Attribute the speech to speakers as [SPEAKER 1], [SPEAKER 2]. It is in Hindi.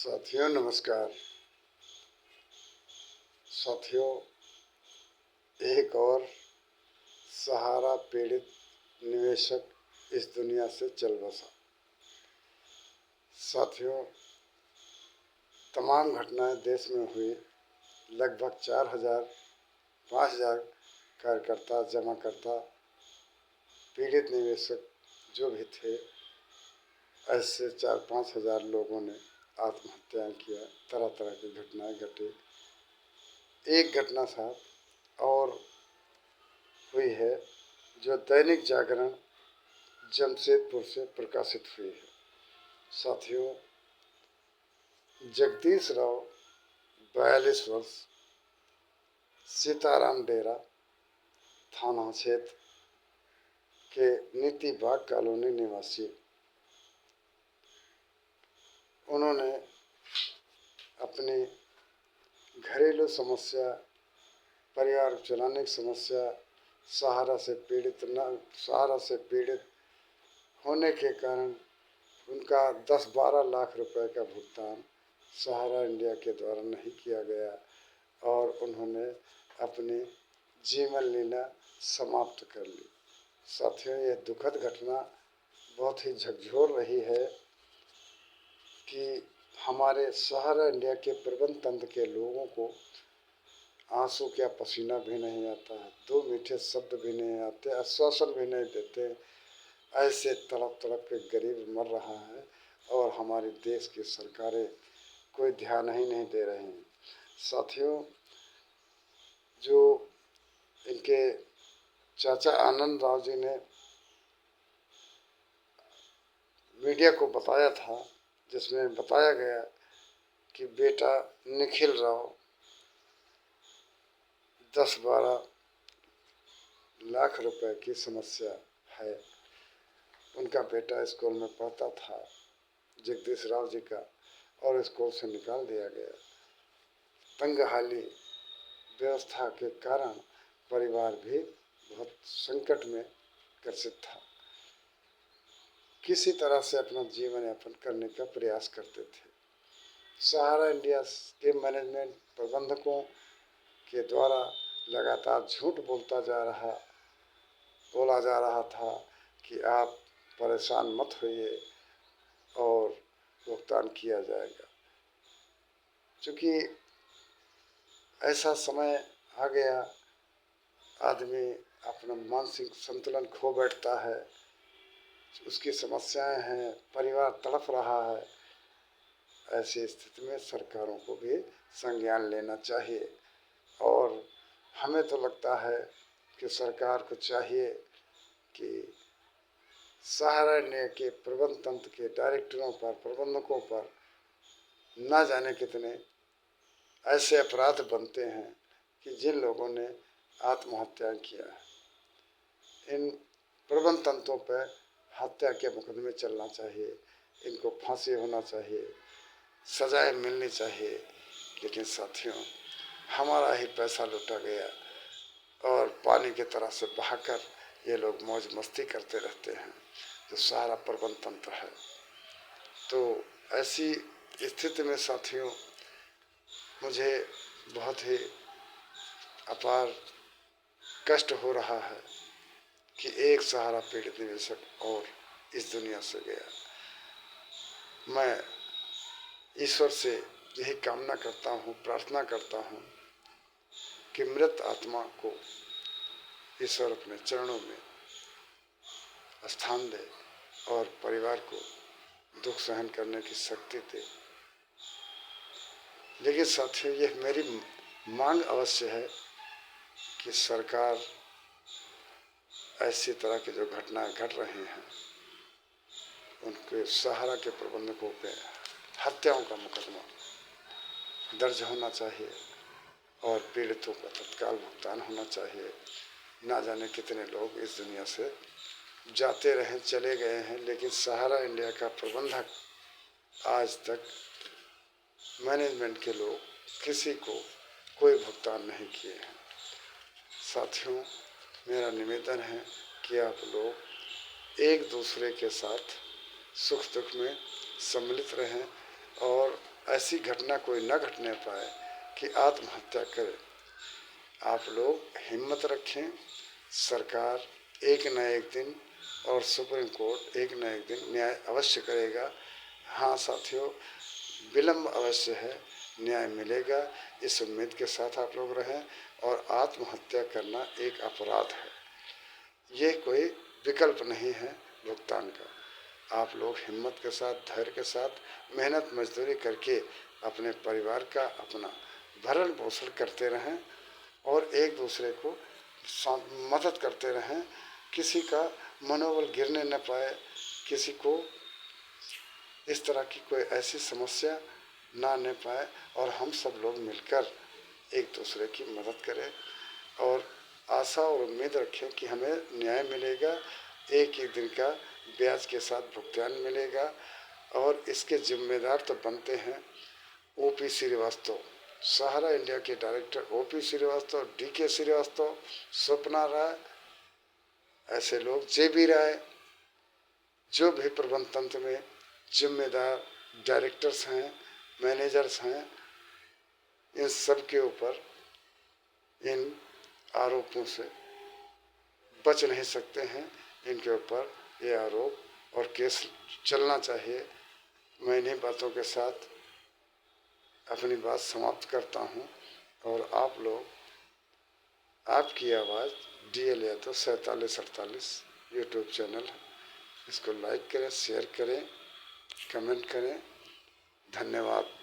[SPEAKER 1] साथियों नमस्कार। साथियों, एक और सहारा पीड़ित निवेशक इस दुनिया से चल बसा। साथियों, तमाम घटनाएं देश में हुई। लगभग 4,000-5,000 कार्यकर्ता, जमाकर्ता, पीड़ित निवेशक जो भी थे, ऐसे 4-5 हज़ार लोगों ने आत्महत्याएं किया। तरह तरह की घटनाएं घटी। एक घटना साहब और हुई है जो दैनिक जागरण जमशेदपुर से प्रकाशित हुई है। साथियों, जगदीश राव 42 वर्ष, सीताराम डेरा थाना क्षेत्र के नीति बाग कॉलोनी निवासी, उन्होंने अपनी घरेलू समस्या, परिवार चलाने की समस्या, सहारा से पीड़ित होने के कारण उनका 10-12 लाख रुपए का भुगतान सहारा इंडिया के द्वारा नहीं किया गया और उन्होंने अपनी जीवन लीला समाप्त कर ली। साथियों, यह दुखद घटना बहुत ही झकझोर रही है कि हमारे सहारा इंडिया के प्रबंध तंत्र के लोगों को आंसू क्या पसीना भी नहीं आता है, दो मीठे शब्द भी नहीं आते, आश्वासन भी नहीं देते। ऐसे तड़प तड़प के गरीब मर रहा है और हमारे देश की सरकारें कोई ध्यान ही नहीं दे रहे हैं। साथियों, जो इनके चाचा आनंद राव जी ने मीडिया को बताया था, जिसमें बताया गया कि बेटा निखिल राव 10-12 लाख रुपए की समस्या है। उनका बेटा स्कूल में पढ़ता था, जगदीश राव जी का, और स्कूल से निकाल दिया गया। तंगहाली व्यवस्था के कारण परिवार भी बहुत संकट में ग्रसित था। किसी तरह से अपना जीवन यापन करने का प्रयास करते थे। सहारा इंडिया के मैनेजमेंट प्रबंधकों के द्वारा लगातार झूठ बोला जा रहा था कि आप परेशान मत होइए और भुगतान किया जाएगा। चूँकि ऐसा समय आ गया, आदमी अपना मानसिक संतुलन खो बैठता है, उसकी समस्याएं हैं, परिवार तड़प रहा है। ऐसी स्थिति में सरकारों को भी संज्ञान लेना चाहिए और हमें तो लगता है कि सरकार को चाहिए कि सहारा इंडिया के प्रबंध तंत्र के डायरेक्टरों पर, प्रबंधकों पर न जाने कितने ऐसे अपराध बनते हैं कि जिन लोगों ने आत्महत्या किया है। इन प्रबंध तंत्रों पर हत्या के मुकदमे चलना चाहिए, इनको फांसी होना चाहिए, सजाएं मिलनी चाहिए। लेकिन साथियों, हमारा ही पैसा लूटा गया और पानी की तरह से बहाकर ये लोग मौज मस्ती करते रहते हैं, जो सारा प्रबंध तंत्र है। तो ऐसी स्थिति में साथियों, मुझे बहुत ही अपार कष्ट हो रहा है कि एक सहारा पीड़ित निवेशक और इस दुनिया से गया। मैं ईश्वर से यही कामना करता हूँ, प्रार्थना करता हूँ कि मृत आत्मा को ईश्वर अपने चरणों में स्थान दे और परिवार को दुख सहन करने की शक्ति दे। लेकिन साथियों, यह मेरी मांग अवश्य है कि सरकार ऐसी तरह की जो घटनाएं घट रही हैं, उनके सहारा के प्रबंधकों पे हत्याओं का मुकदमा दर्ज होना चाहिए और पीड़ितों का तत्काल भुगतान होना चाहिए। ना जाने कितने लोग इस दुनिया से जाते रहे, चले गए हैं, लेकिन सहारा इंडिया का प्रबंधक आज तक मैनेजमेंट के लोग किसी को कोई भुगतान नहीं किए हैं। साथियों, मेरा निवेदन है कि आप लोग एक दूसरे के साथ सुख दुख में सम्मिलित रहें और ऐसी घटना कोई न घटने पाए कि आत्महत्या करे। आप लोग हिम्मत रखें, सरकार एक न एक दिन और सुप्रीम कोर्ट एक न एक दिन न्याय अवश्य करेगा। हाँ साथियों, विलम्ब अवश्य है, न्याय मिलेगा, इस उम्मीद के साथ आप लोग रहें। और आत्महत्या करना एक अपराध है, ये कोई विकल्प नहीं है भुगतान का। आप लोग हिम्मत के साथ, धैर्य के साथ मेहनत मजदूरी करके अपने परिवार का, अपना भरण पोषण करते रहें और एक दूसरे को मदद करते रहें। किसी का मनोबल गिरने न पाए, किसी को इस तरह की कोई ऐसी समस्या ना आने पाए, और हम सब लोग मिलकर एक दूसरे की मदद करें और आशा और उम्मीद रखें कि हमें न्याय मिलेगा, एक एक दिन का ब्याज के साथ भुगतान मिलेगा। और इसके जिम्मेदार तो बनते हैं ओपी श्रीवास्तव, सहारा इंडिया के director OP Srivastava, DK Srivastava, Swapna Rai, ऐसे लोग, जेबी राय, जो भी प्रबंध तंत्र में जिम्मेदार डायरेक्टर्स हैं, मैनेजर्स हैं, इन सब के ऊपर इन आरोपों से बच नहीं सकते हैं। इनके ऊपर ये आरोप और केस चलना चाहिए। मैं इन्हीं बातों के साथ अपनी बात समाप्त करता हूँ। और आप लोग, आपकी आवाज़ DL यादव 4748 यूट्यूब चैनल है, इसको लाइक करें, शेयर करें, कमेंट करें। धन्यवाद।